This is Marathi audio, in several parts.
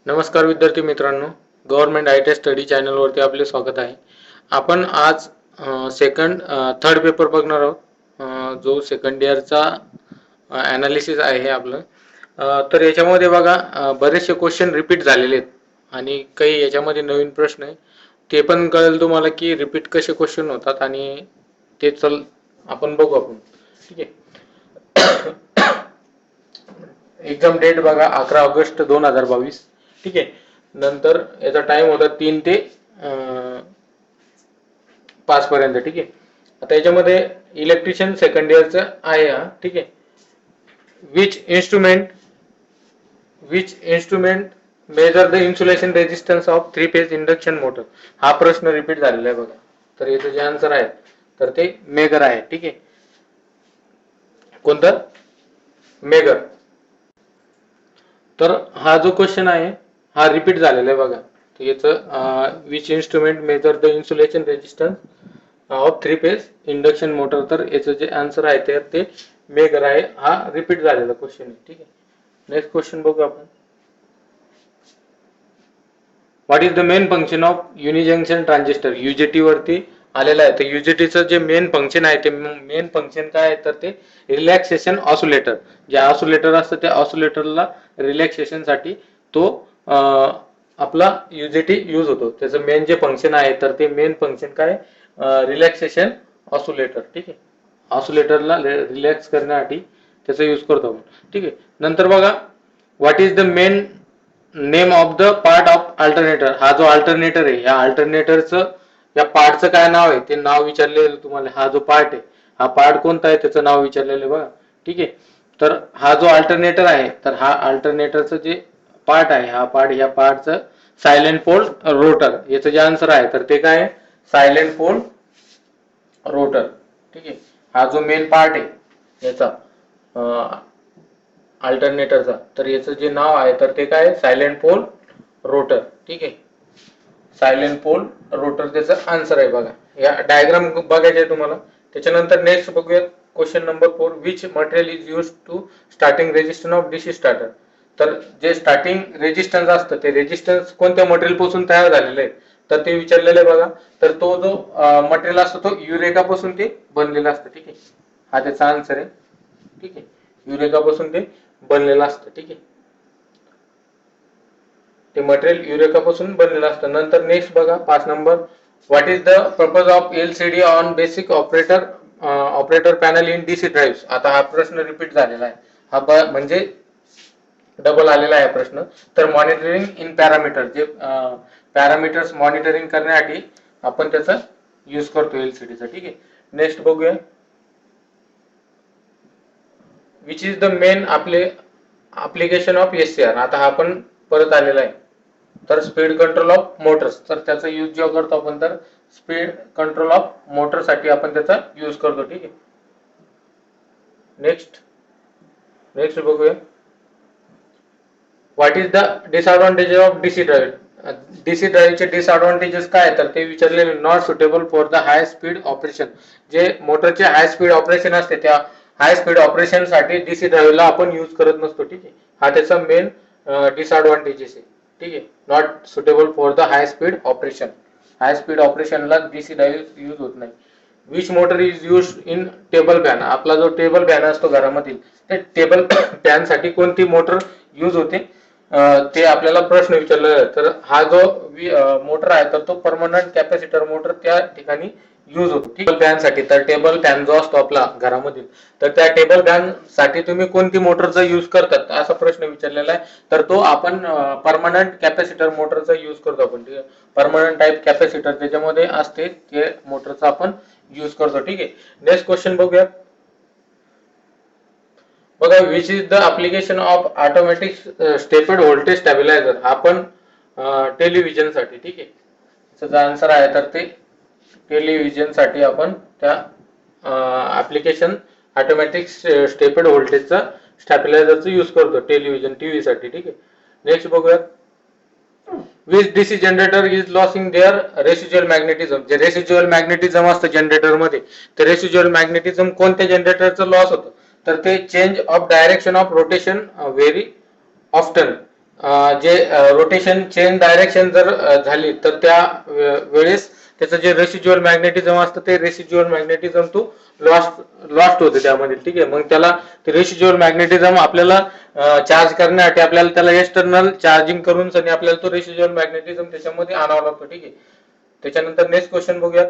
नमस्कार विद्यार्थी मित्रांनो, गव्हर्नमेंट आय टी स्टडी चॅनलवरती आपले स्वागत आहे. आपण आज थर्ड पेपर बघणार आहोत, जो सेकंड इयरचा ॲनालिसिस आहे आपलं. तर याच्यामध्ये बघा, बरेचसे क्वेश्चन रिपीट झालेले आहेत आणि काही याच्यामध्ये नवीन प्रश्न आहे. ते पण कळेल तुम्हाला की रिपीट कसे क्वेश्चन होतात आणि ते आपण बघू आपण. ठीक आहे. एक्झाम डेट बघा 11 ऑगस्ट 2022. ठीक आहे. नंतर याचा टाइम होता 3 ते 5 पर्यंत. ठीक आहे. आता याच्यामध्ये इलेक्ट्रिशियन सेकंड इयरचं आहे हा. ठीक आहे. Which instrument measure the insulation resistance of 3 phase induction motor. हा प्रश्न रिपीट झालेला आहे बघा. तर याचं जे आन्सर आहे तर ते मेगर आहे. ठीक आहे. कोणतं? मेगर. तर हा जो क्वेश्चन आहे हा रिपीट झालेला आहे बघा. तर याचं which instrument measure the insulation resistance of 3 phase induction motor. तर याचं जे आन्सर आहे ते मेगर आहे. हा रिपीट झालेला क्वेश्चन आहे. ठीक आहे. नेक्स्ट क्वेश्चन बघू आपण. What is the main function of unijunction transistor. UJT वरती आलेला आहे. तर युजेटीचं जे मेन फंक्शन आहे ते मेन फंक्शन काय आहे तर ते रिलॅक्सेशन ऑसिलेटर. जे ऑसिलेटर असतं त्या ऑसिलेटरला रिलॅक्सेशन साठी तो आपला युजेटी यूज होतो. त्याचं मेन जे फंक्शन आहे तर ते मेन फंक्शन काय, रिलॅक्सेशन ऑसिलेटर. ठीक आहे. ऑसिलेटरला रिलॅक्स करण्यासाठी त्याचा यूज करतो आपण. ठीक आहे. नंतर बघा, what is the main name of the part of alternator. हा जो अल्टरनेटर आहे या अल्टरनेटरचं या पार्टचं काय नाव आहे ते नाव विचारलेलं तुम्हाला. हा जो पार्ट आहे हा पार्ट कोणता आहे त्याचं नाव विचारलेलं आहे बघा. ठीक आहे. तर हा जो अल्टरनेटर आहे तर हा अल्टरनेटरचं जे पार्ट आहे हा पार्ट, या पार्टचं सायलेंट पोल रोटर. याचं जे आन्सर आहे तर ते काय आहे, सायलेंट पोल रोटर. ठीक आहे. हा जो मेन पार्ट आहे याचा अल्टरनेटरचा, तर याचं जे नाव आहे तर ते काय, सायलेंट पोल रोटर. ठीक आहे. सायलेंट पोल रोटर त्याचं आन्सर आहे बघा. या डायग्राम बघायचे आहे तुम्हाला. त्याच्यानंतर नेक्स्ट बघूया question number 4. Which material is use to starting resistance of DC starter. तर जे स्टार्टिंग रेजिस्टन्स असतं ते रेजिस्टन्स कोणत्या मटेरियल पासून तयार झालेलं आहे तर ते विचारलेलं आहे बघा. तर तो जो मटेरियल असतो तो युरेका पासून ते बनलेला असतं. ठीक आहे. हा त्याचा आन्सर आहे. ठीक आहे. युरेका पासून ते बनलेलं असतं. ठीक आहे. ते मटेरियल युरेका पासून बनलेलं असतं. नंतर नेक्स्ट बघा 5 number. What is the purpose of LCD on basic operator panel in DC drive. आता हा प्रश्न रिपीट झालेला आहे. हा म्हणजे डबल आलेला आहे प्रश्न. तर मॉनिटरिंग इन पॅरामीटर, जे पॅरामीटर्स मॉनिटरिंग करण्यासाठी आपण त्याचा यूज करतो एलसीडीचा. ठीक आहे. नेक्स्ट बघूया. Which is the main application of SCR. आता हा पण परत आलेला आहे. तर स्पीड कंट्रोल ऑफ मोटर्स. तर त्याचा यूज जेव्हा करतो आपण तर स्पीड कंट्रोल ऑफ मोटर साठी आपण त्याचा यूज करतो. ठीक आहे. नेक्स्ट बघूया. What is the disadvantages of DC drive. DC ड्राईव्हचे डिसएडव्हान्टेजेस काय तर ते विचारलेले. Not suitable for the high speed operation. जे मोटरचे हाय स्पीड ऑपरेशन असते त्या हाय स्पीड ऑपरेशन साठी डीसी ड्राईव्हला आपण यूज करत नसतो. ठीक आहे. हा त्याचा मेन डिसएडव्हान्टेजेस आहे. ठीक आहे. Not suitable for the high speed operation. High speed ऑपरेशनला डीसी ड्राईव्ह यूज होत नाही. Which motor is use in table fan. आपला जो टेबल फॅन असतो घरामधील त्या टेबल फॅन साठी कोणती मोटर यूज होते ते आपल्याला प्रश्न विचारलेला आहे. तर हा जो मोटर आहे तर तो परमनंट कॅपॅसिटर मोटर त्या ठिकाणी यूज होतो. टेबल फॅन साठी. तर टेबल फॅन जो असतो आपला घरामधील तर त्या टेबल फॅन साठी तुम्ही कोणती मोटरचा यूज करतात असा प्रश्न विचारलेला आहे. तर तो आपण परमनंट कॅपॅसिटर मोटरचा यूज करतो आपण. परमनंट टाइप कॅपॅसिटर त्याच्यामध्ये असते ते मोटरचा आपण यूज करतो. ठीक आहे. नेक्स्ट क्वेश्चन बघूया. बघा, which is the application of automatic stepped voltage stabiliser. आपण टेलिव्हिजन साठी. ठीक आहे. त्याचा आन्सर आहे तर ते टेलिव्हिजन साठी आपण त्या ऍप्लिकेशन ऑटोमॅटिक स्टेपेड व्होल्टेजचा स्टॅबिलायझरचा यूज करतो टेलिव्हिजन टीव्ही साठी. ठीक आहे. नेक्स्ट बघूया. Which DC generator is losing their residual magnetism. जे रेसिज्युअल मॅग्नेटिझम असतं जनरेटर मध्ये ते रेसिज्युअल मॅग्नेटिझम कोणत्या जनरेटरचं लॉस होतं तर ते change of direction of rotation very often. जे रोटेशन चेंज डायरेक्शन जर झाली तर त्या वेळेस त्याचं जे रेसिज्युअल मॅग्नेटिझम असतं ते रेसिज्युअल मॅग्नेटिझम तू लॉस्ट होते त्यामध्ये. ठीक आहे, मग त्याला ते रेसिज्युअल मॅग्नेटिझम आपल्याला चार्ज करण्यासाठी आपल्याला त्याला एक्सटर्नल चार्जिंग करून सनी आपल्याला तो रेसिज्युअल मॅग्नेटिझम त्याच्यामध्ये आणावा लागतो. ठीक आहे, त्याच्यानंतर नेक्स्ट क्वेश्चन बघूयात.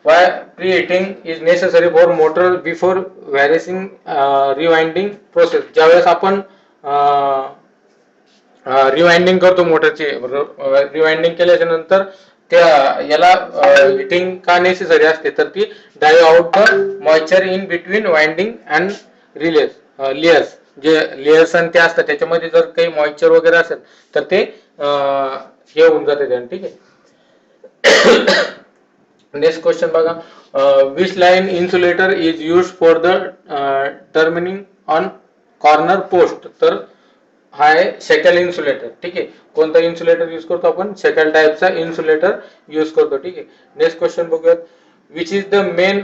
Why pre heating is necessary for motor before varnishing rewinding process. ज्यावेळेस आपण रिवाइंडिंग करतो मोटरची, रिवाइंडिंग केल्याच्या नंतर त्या याला हिटिंग का नेसेसरी असते तर ती drive out the moisture in between winding and layers. जे लेयर्स आणि ते असतात त्याच्यामध्ये जर काही मॉइश्चर वगैरे असेल तर ते हे होऊन जाते त्याने. ठीक आहे, नेक्स्ट क्वेश्चन बघा. Which line insulator is use for the terminating on corner post. तर हा आहे शेकल इन्सुलेटर. ठीक आहे, कोणता इन्सुलेटर यूज करतो आपण? शेकल टाईपचा इन्सुलेटर यूज करतो. ठीक आहे, नेक्स्ट क्वेश्चन बघूयात. Which is the main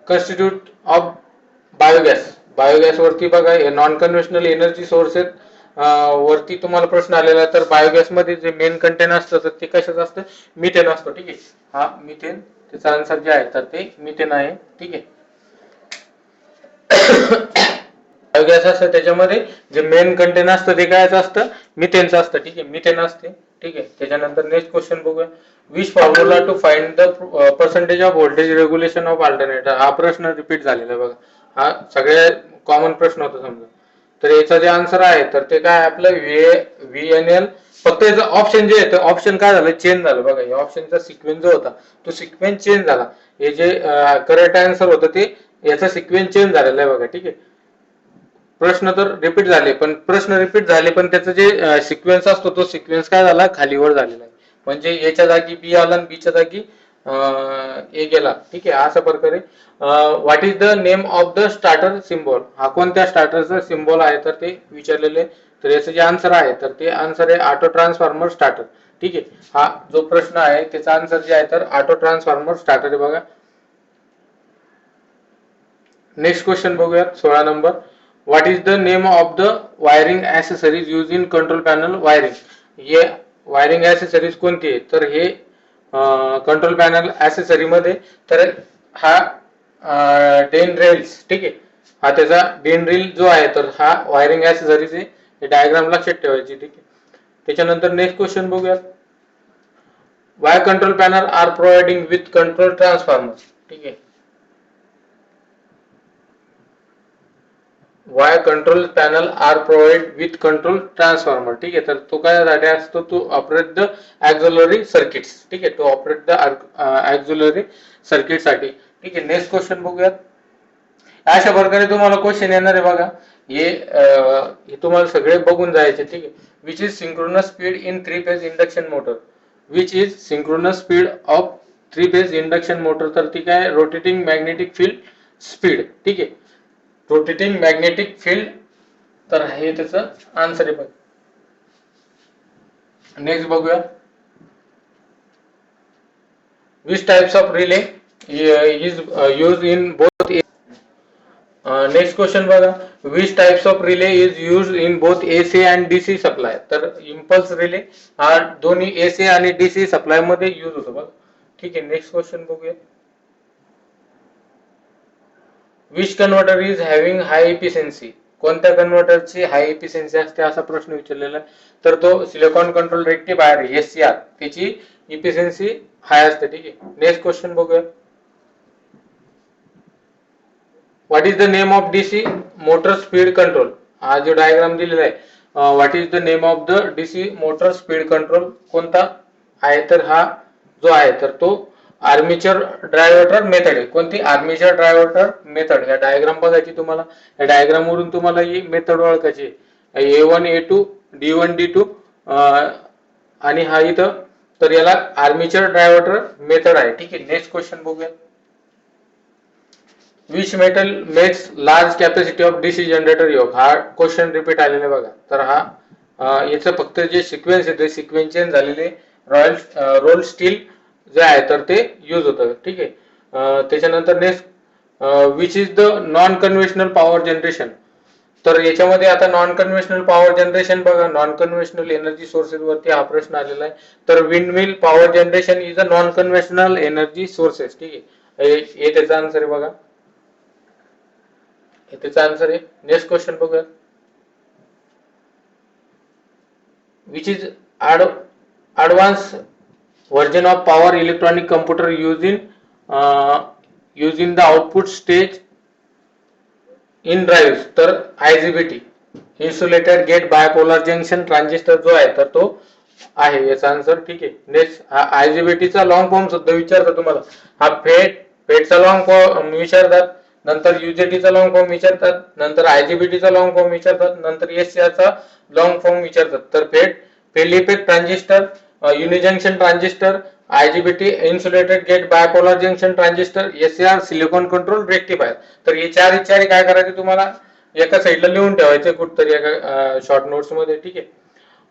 constitute of biogas. Biogas वरती बघा हे नॉन कन्व्हेन्शनल एनर्जी सोर्सेस वरती तुम्हाला प्रश्न आलेला आहे. तर बायोगॅस मध्ये जे मेन कंटेन असतं तर ते कशाचं असतं? मिथेन असतो. ठीक आहे, हा मिथेन, त्याचा आन्सर जे आहे तर ते मिथेन आहे. ठीक आहे, बायोगॅस असतं त्याच्यामध्ये जे मेन कंटेन असतं ते कायच असतं? मिथेनचं असतं. ठीक आहे, मिथेन असते. ठीक आहे, त्याच्यानंतर नेक्स्ट क्वेश्चन बघूया. Which formula to find the percentage of voltage regulation of alternator. हा प्रश्न रिपीट झालेला आहे बघा, हा सगळ्या कॉमन प्रश्न होता समजा. तर याचा जे आन्सर आहे तर ते काय आपलं VNL. फक्त याचं ऑप्शन जे आहे ऑप्शन काय झालं? चेंज झालं बघा. या ऑप्शनचा सिक्वेन्स जो होता तो सिक्वेन्स चेंज झाला. हे जे करेक्ट आन्सर होतं ते याचा सिक्वेन्स चेंज झालेला आहे बघा. ठीक आहे, प्रश्न तर रिपीट झाले पण त्याचं जे सिक्वेन्स असतो तो सिक्वेन्स काय झाला? खालीवर झालेला आहे. म्हणजे याच्या जागी बी आला आणि बीच्या जागी ए गेला. ठीक आहे, अशा प्रकारे. What is the name of the starter symbol. हा कोणत्या स्टार्टरचा सिम्बॉल आहे तर ते विचारलेले. तर याचं जे आन्सर आहे तर ते आन्सर आहे ऑटो ट्रान्सफॉर्मर स्टार्टर. ठीक आहे, हा जो प्रश्न आहे त्याचा आन्सर जे आहे तर ऑटो ट्रान्सफॉर्मर स्टार्टर आहे बघा. नेक्स्ट क्वेश्चन बघूयात 16 number. What is the name of the wiring accessories use in control panel wiring. हे वायरिंग ऍसेसरीज कोणती आहे तर हे कंट्रोल पॅनल ऍसेसरी मध्ये तर हा डेन रेल्स. ठीक आहे, हा त्याचा डेन रील जो आहे तर हा वायरिंग ऍसेसरीज आहे. हे डायग्राम लक्षात ठेवायची. ठीक आहे, त्याच्यानंतर नेक्स्ट क्वेश्चन बघूयात. Why control panel are providing with control transformer. ठीक आहे, why control panel are provide with control transformer. ठीक आहे, तर तो काय असतो? तो ऑपरेट द ऑक्झिलरी सर्किट्स. ठीक आहे, तो ऑपरेट द ऑक्झिलरी सर्किट साठी. ठीक आहे, नेक्स्ट क्वेश्चन बघूयात. अशा प्रकारे तुम्हाला क्वेश्चन येणार आहे बघा. हे तुम्हाला सगळे बघून जायचे. ठीक आहे, which is synchronous speed in 3 phase induction motor. Which is synchronous speed of 3 phase induction motor. तर ती काय? Rotating magnetic field speed. ठीक आहे, रोटेटिंग मॅग्नेटिक फील्ड. तर हे त्याचं आन्सर आहे बघ. नेक्स्ट बघूया. Which types of relay is use in both. Next question बघा. Which types of relay is use in both AC and DC supply. तर इम्पल्स रिले हा दोन्ही AC आणि DC सप्लाय मध्ये यूज होतो बघा. ठीक आहे, नेक्स्ट क्वेश्चन बघूया. Which converter is having high efficiency. कोणत्या कन्व्हर्टरची हाय इफिशियन्सी असते असा प्रश्न विचारलेला आहे. तर तो सिलिकॉन कंट्रोल रेक्टिफायर SCR, त्याची इफिशियन्सी हाय असते. ठीक आहे, नेक्स्ट क्वेश्चन बघूया. What is the name of DC motor speed control. हा जो डायग्राम दिलेला आहे, what is the name of the DC motor speed control कोणता आहे तर हा जो आहे तर तो आर्मेचर ड्रायव्हर्टर मेथड आहे. कोणती? Armature diverter method. या डायग्राम बघायची तुम्हाला. या डायग्राम वरून तुम्हाला ही मेथड ओळखायची. A1 A2 D1 D2 आणि हा इथं तर याला आर्मेचर ड्रायव्हर्टर मेथड आहे. ठीक आहे, नेक्स्ट क्वेश्चन बघूया. Which metal makes large capacity of DC generator योग. हा क्वेश्चन रिपीट आलेला बघा. तर हा याचं फक्त जे सिक्वेन्स आहे ते सिक्वेन्स चेंज झालेले. रोल स्टील जे आहे तर ते यूज होतं. ठीक आहे, त्याच्यानंतर next. Which is the non conventional power generation. तर याच्यामध्ये आता नॉन कन्व्हेन्शनल पॉवर जनरेशन बघा, नॉन कन्व्हेन्शनल एनर्जी सोर्सेस वरती हा प्रश्न आलेला आहे. तर wind mill power generation is a non conventional energy sources. ठीक आहे, हे त्याचा आन्सर आहे बघा, हे त्याचा आन्सर आहे. नेक्स्ट क्वेश्चन बघूया. Which is advanced version of power electronic computer using the output stage in drives. तर IGBT insulated gate bipolar junction transistor जो आहे तर तो आहे याचा आन्सर. ठीक आहे. नेक्स्ट हा IGBT चा लॉंग फॉर्म सुद्धा विचारतात तुम्हाला. हा फेटचा लॉंग फॉर्म विचारतात, नंतर UJT चा लॉंग फॉर्म विचारतात, नंतर IGBT चा लॉंग फॉर्म विचारतात, नंतर SCR चा लॉंग फॉर्म विचारतात. तर field effect transistor, unijunction transistor, IGBT insulated gate bipolar junction transistor, SCR silicon control rectifier. तर हे चार काय करायचे तुम्हाला एका साईडला लिहून ठेवायचे कुठतरी एका शॉर्ट नोट्स मध्ये. ठीक आहे.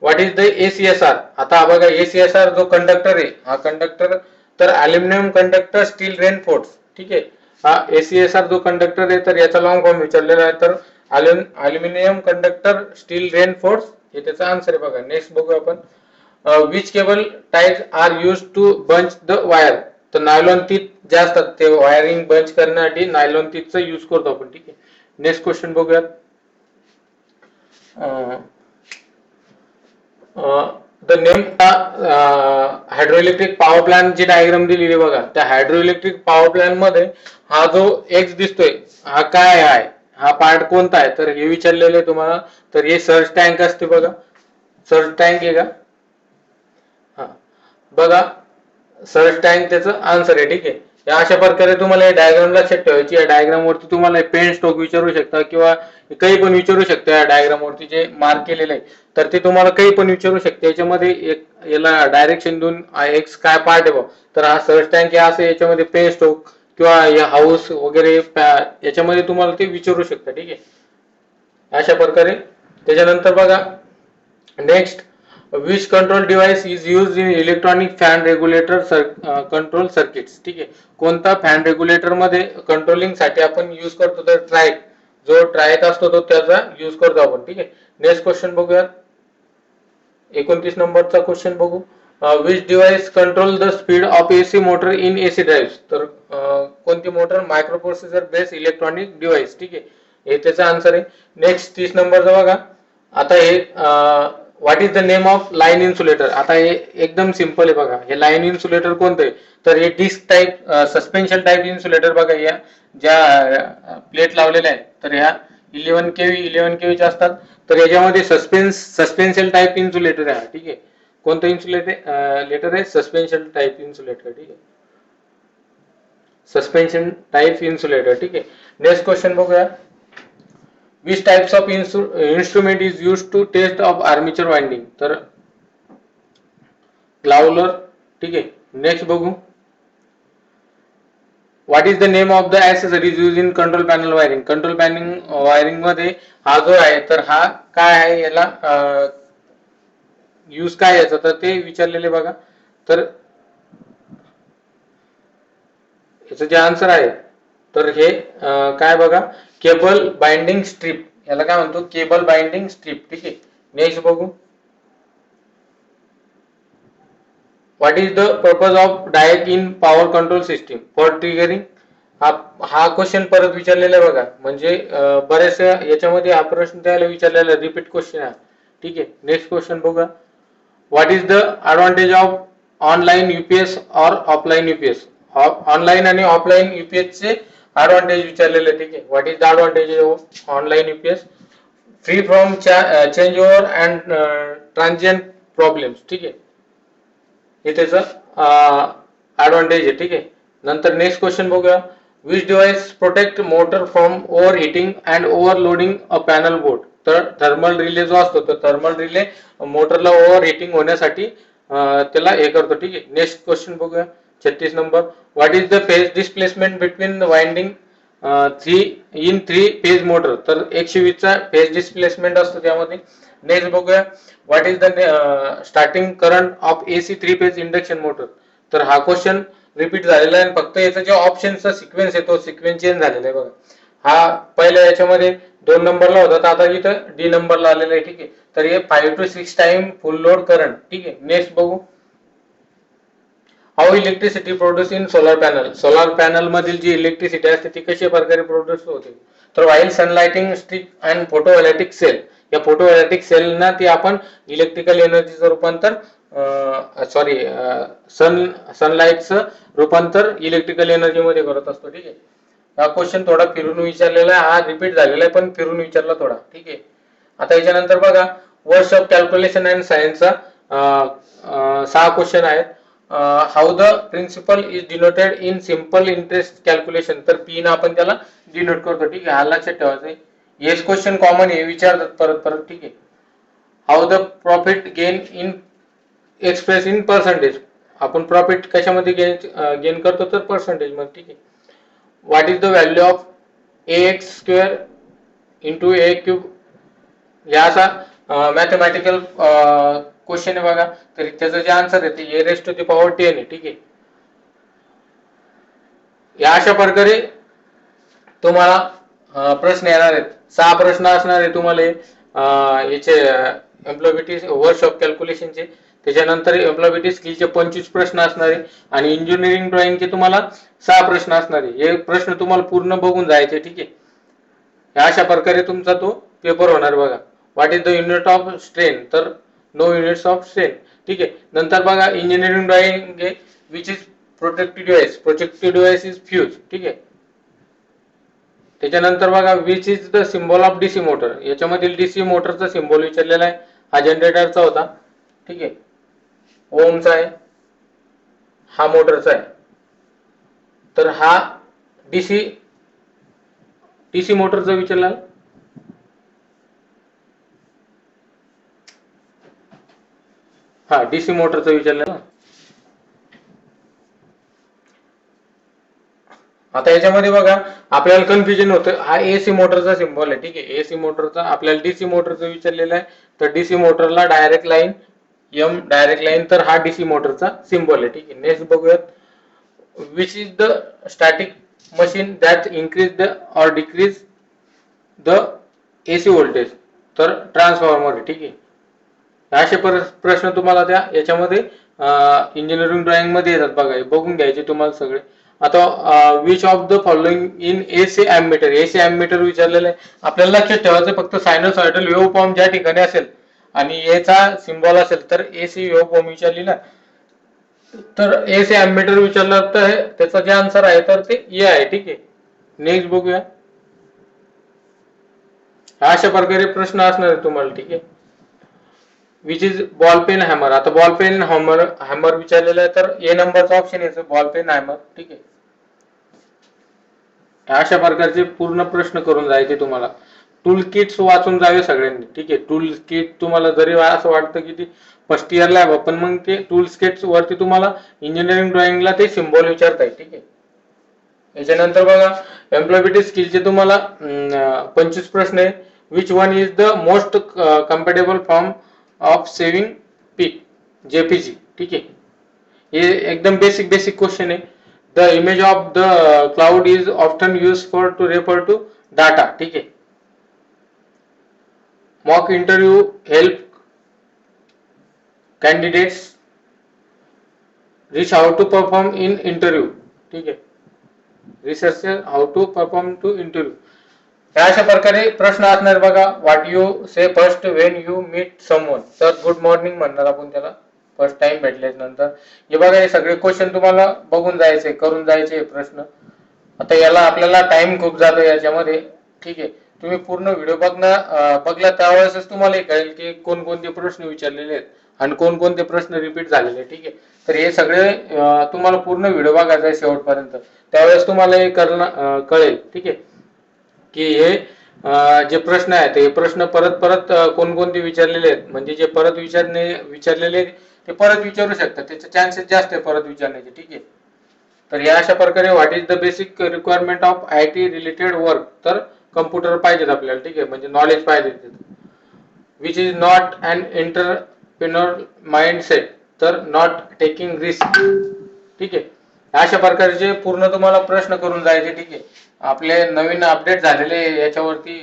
What is the ACSR. आता बघा ACSR जो कंडक्टर आहे हा कंडक्टर तर अल्युमिनियम कंडक्टर स्टील रेनफोर्स. ठीक आहे. हा ACSR जो कंडक्टर आहे तर याचा लॉंग फॉर्म विचारलेला आहे, तर अल्युमिनियम कंडक्टर स्टील रेनफोर्स हे त्याचा आन्सर आहे बघा. नेक्स्ट बघू आपण. Which cable types are use to bunch the wire. तर नायलॉन तीत जे असतात ते वायरिंग बंच करण्यासाठी नायलॉन तीतचा यूज करतो आपण. ठीक आहे. नेक्स्ट क्वेश्चन बघूयात. The name hydroelectric power plant जी डायग्राम दिलेली बघा, त्या हायड्रोइलेक्ट्रिक पॉवर प्लांट मध्ये हा जो एक्स दिसतोय हा काय आहे, हा पार्ट कोणता आहे तर हे विचारलेलं आहे तुम्हाला. तर हे सर्ज टँक असते बघा, सर्ज टँक आहे का, हा बघा सर्च टँक त्याचं आन्सर आहे. ठीक आहे. या अशा प्रकारे तुम्हाला हे डायग्राम लक्षात ठेवायची. या डायग्राम वरती तुम्हाला पेन स्ट्रोक विचारू शकता किंवा काही पण विचारू शकता. या डायग्राम वरती जे मार्क केलेलं आहे तर ते तुम्हाला काही पण विचारू शकते. याच्यामध्ये एक याला डायरेक्शन देऊन एक्स काय पार्ट आहे बघ, तर हा सर्च टँक आहे असं याच्यामध्ये पेन स्ट्रोक किंवा या हाऊस वगैरे याच्यामध्ये तुम्हाला ते विचारू शकता. ठीक आहे. अशा प्रकारे. त्याच्यानंतर बघा next, which control device is use in electronic fan regulator control circuits. ठीक आहे. कोणता फॅन रेग्युलेटर मध्ये कंट्रोलिंग साठी आपण यूज करतो तर ट्रायक, जो ट्रायक असतो तो त्याचा यूज करतो आपण. ठीक आहे. नेक्स्ट क्वेश्चन बघूयात. 29 नंबरचा क्वेश्चन बघू. Which device control the speed of AC motor in AC drive. तर कोणती motor, micro processor base electronic device. ठीक आहे. हे त्याचा आन्सर आहे. नेक्स्ट 30 नंबरचा बघा. आता हे what is the name of line insulator. आता हे एकदम सिंपल आहे बघा. हे लाईन इन्सुलेटर कोणतं आहे तर हे disc type suspension type insulator बघा. या ज्या प्लेट लावलेल्या आहेत तर ह्या 11 kV च्या असतात. तर याच्यामध्ये सस्पेन्शन टाईप इन्सुलेटर आहे. ठीक आहे. कोणतं इन्सुलेटर आहे, सस्पेन्शन टाईप इन्सुलेटर. ठीक आहे. Suspension type insulator. ठीक आहे. नेक्स्ट क्वेश्चन बघूया. Which types of instrument is use to test of armature winding. तर ग्लाउलर. ठीक आहे. नेक्स्ट बघू. What is the name of the accessories use in control panel wiring. Control panel wiring मध्ये हा जो आहे तर हा काय आहे, याला यूज काय याचा तर ते विचारलेले बघा. तर याचं जे आन्सर आहे तर हे काय बघा, केबल बाइंडिंग स्ट्रीप, याला काय म्हणतो, केबल बाइंडिंग स्ट्रीप. ठीक आहे. नेक्स्ट बघू. What is the purpose of डायक in power control system for triggering. हा क्वेश्चन परत विचारलेला आहे बघा. म्हणजे बऱ्याचशा याच्यामध्ये हा प्रश्न त्याला विचारलेला रिपीट क्वेश्चन आहे. ठीक आहे. नेक्स्ट क्वेश्चन बघा. What is the advantage of online UPS और ऑफलाईन UPS. ऑनलाईन आणि ऑफलाईन UPS चे ऍडव्हान्टेज विचारलेले. ठीक आहे. What is the advantage of online UPS. Free from change over and transient problems. ठीक आहे. हे त्याचं ऍडव्हान्टेज आहे. ठीक आहे. नंतर नेक्स्ट क्वेश्चन बघूया. Which device protect motor from over heating and overloading a panel board. तर थर्मल रिले जो असतो तर थर्मल रिले मोटरला ओव्हर हिटिंग होण्यासाठी त्याला हे करतो. ठीक आहे. नेक्स्ट क्वेश्चन बघूया. 36 number. What is the phase displacement between winding three phase motor. तर 120 चा फेज डिस्प्लेसमेंट असतो त्यामध्ये. नेक्स्ट बघूया. What is the starting current of AC 3 phase induction motor. तर हा क्वेश्चन रिपीट झालेला आहे, फक्त याचा जे ऑप्शनचा सिक्वेन्स आहे तो सिक्वेन्स चेंज झालेला आहे बघा. हा पहिल्या याच्यामध्ये 2 नंबरला होता, तर आता इथं डी नंबरला आलेला आहे. ठीक आहे, तर हे 5 to 6 time full load current. ठीक आहे, नेक्स्ट बघू. How electricity produce in solar panel. Solar panel मधील जी इलेक्ट्रिसिटी असते ती कशा प्रकारे प्रोड्यूस होते, तर while सनलाइटिंग streak and photovoltaic sale. या फोटोव्होल्टिक सेल ना ती आपण इलेक्ट्रिकल एनर्जीचं रूपांतर सनलाइटचं रूपांतर इलेक्ट्रिकल एनर्जी मध्ये करत असतो. ठीक आहे, हा क्वेश्चन थोडा फिरून विचारलेला आहे, हा रिपीट झालेला आहे पण फिरून विचारला थोडा. ठीक आहे, आता याच्यानंतर बघा वर्ड्स ऑफ कॅल्क्युलेशन अँड सायन्सचा 6 क्वेश्चन आहेत. How the principal is denoted in simple interest calculation. तर पी ना आपण त्याला डिनोट करतो. ठीक आहे, हा लक्षात ठेवायचं. येस क्वेश्चन कॉमन आहे, विचारतात परत परत. ठीक आहे, how the profit gain Inn express in percentage. आपण प्रॉफिट कशामध्ये गेन करतो, तर पर्सेंटेज मध्ये. ठीक आहे, what is the value of ax square into A cube. या असा मॅथमॅटिकल क्वेश्चन आहे बघा. तर त्याचं जे आन्सर आहे ते ए रेस टू द पॉवर 10 आहे. ठीक आहे, या अशा प्रकारे तुम्हाला प्रश्न येणार आहेत. 6 प्रश्न असणार आहे तुम्हाला याचे एम्प्लॉयबिलिटी वर्ड्स ऑफ कॅल्क्युलेशनचे. त्याच्यानंतर एम्प्लॉयबिलिटी स्किलचे 25 प्रश्न असणार आहे आणि इंजिनिअरिंग ड्रॉइंगचे तुम्हाला 6 प्रश्न असणार आहे. हे प्रश्न तुम्हाला पूर्ण बघून जायचे. ठीक आहे, अशा प्रकारे तुमचा तो पेपर होणार बघा. What is the unit of strain, तर नो युनिट्स ऑफ स्ट्रेन. ठीक आहे, नंतर बघा engineering drawing which is protective device. Protective device is fuse. ठीक आहे, त्याच्यानंतर बघा which is the symbol of DC motor. याच्यामधील डीसी मोटरचा सिम्बॉल विचारलेला आहे. हा जनरेटरचा होता. ठीक आहे, ओमचा आहे, हा मोटरचा आहे. तर हा डीसी मोटरचा विचारला. हा डीसी मोटरचा विचारलेला. आता याच्यामध्ये बघा आपल्याला कन्फ्युजन होतं. हा एसी मोटरचा सिम्बॉल आहे. ठीक आहे, एसी मोटरचा आपल्याला डीसी मोटरचं विचारलेलं आहे. तर डीसी मोटरला direct line M direct line, तर हा डीसी मोटरचा सिम्बॉल आहे. ठीक आहे, नेक्स्ट बघूयात. Which is the static machine that increase the or decrease the AC voltage. तर ट्रान्सफॉर्मर आहे. ठीक आहे, असे प्रश्न तुम्हाला त्या याच्यामध्ये इंजिनिअरिंग ड्रॉइंग मध्ये येतात बघा. हे बघून घ्यायचे तुम्हाला सगळे. आता which of the following in AC ammeter. AC ammeter विचारलेलं आहे. आपल्याला लक्षात ठेवायचं फक्त सायनोसॉइडल वेव्ह फॉर्म ज्या ठिकाणी असेल आणि याचा सिम्बॉल असेल तर एसी वेव्ह फॉर्म विचारली ना, तर एसी एमीटर विचारलं तर त्याचा जे आन्सर आहे तर ते ए आहे. ठीक आहे, नेक्स्ट बघूया. अशा प्रकारे प्रश्न असणार आहे तुम्हाला. ठीक आहे, which is ball peen hammer. आता बॉल पेन हॅमर विचारलेलं आहे, तर ए नंबरचा ऑप्शन याचं बॉल पेन हॅमर. ठीक आहे, अशा प्रकारचे पूर्ण प्रश्न करून जायचे तुम्हाला. टूल किट्स वाचून जावे सगळ्यांनी. ठीक आहे, टूल किट तुम्हाला जरी असं वाटतं की ती फर्स्ट इयरला आहे, पण मग ते टूल किट्स वरती तुम्हाला इंजिनिअरिंग ड्रॉइंगला ते सिम्बॉल विचारताय. ठीक आहे, याच्यानंतर बघा एम्प्लॉयबिलिटी स्किलचे तुम्हाला 25 प्रश्न आहे. Which one is the most comfortable form of saving pic, JPG. ठीक आहे, हे एकदम बेसिक क्वेश्चन आहे. The image of the cloud is often use for to refer to data. ठीक आहे, mock interview help candidates rich how to perform in interview. ठीक आहे, researcher how to perform to interview. अशा प्रकारे प्रश्न असणार बघा. What you say first when you meet someone. तर गुड मॉर्निंग म्हणणार आपण त्याला फर्स्ट टाइम भेटल्याच्या नंतर. हे बघा हे सगळे क्वेश्चन तुम्हाला बघून जायचे, करून जायचे प्रश्न. आता याला आपल्याला टाइम खूप जातो याच्यामध्ये. ठीक आहे, तुम्ही पूर्ण व्हिडिओ बघला त्यावेळेसच तुम्हाला कळेल की कोणकोणते प्रश्न विचारलेले आहेत आणि कोणकोणते प्रश्न रिपीट झालेले. ठीक आहे, तर हे सगळे तुम्हाला पूर्ण व्हिडिओ बघायचा आहे शेवटपर्यंत, त्यावेळेस तुम्हाला हे कळेल. ठीक आहे, की हे जे प्रश्न आहेत हे प्रश्न परत कोणकोणते विचारलेले आहेत, म्हणजे जे परत विचारलेले ते परत विचारू शकतात, त्याचे चान्सेस जास्त आहे परत विचारण्याचे. ठीक आहे, तर या अशा प्रकारे what is the basic requirement of IT related work. तर कम्प्युटर पाहिजेत आपल्याला. ठीक आहे, म्हणजे नॉलेज पाहिजे. Which is not an entrepreneur mindset. तर नॉट टेकिंग रिस्क. ठीक आहे, अशा प्रकारचे पूर्ण तुम्हाला प्रश्न करून जायचे. ठीक आहे. आपले नवीन अपडेट झालेले याच्यावरती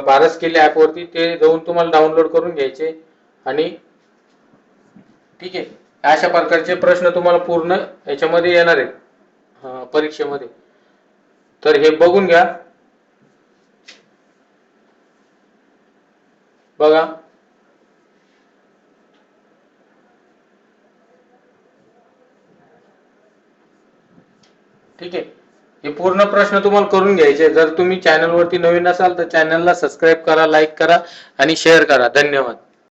भारत स्किल ऍप वरती ते जाऊन तुम्हाला डाउनलोड करून घ्यायचे आणि ठीक आहे. अशा प्रकारचे प्रश्न तुम्हाला पूर्ण याच्यामध्ये येणार आहेत परीक्षेमध्ये. तर हे बघून घ्या. बघा. ठीक आहे. हे पूर्ण प्रश्न तुम्हाला करून घ्यायचे. जर तुम्ही चॅनल वरती नवीन असाल तर चॅनलला सबस्क्राईब करा, लाईक करा आणि शेअर करा. धन्यवाद.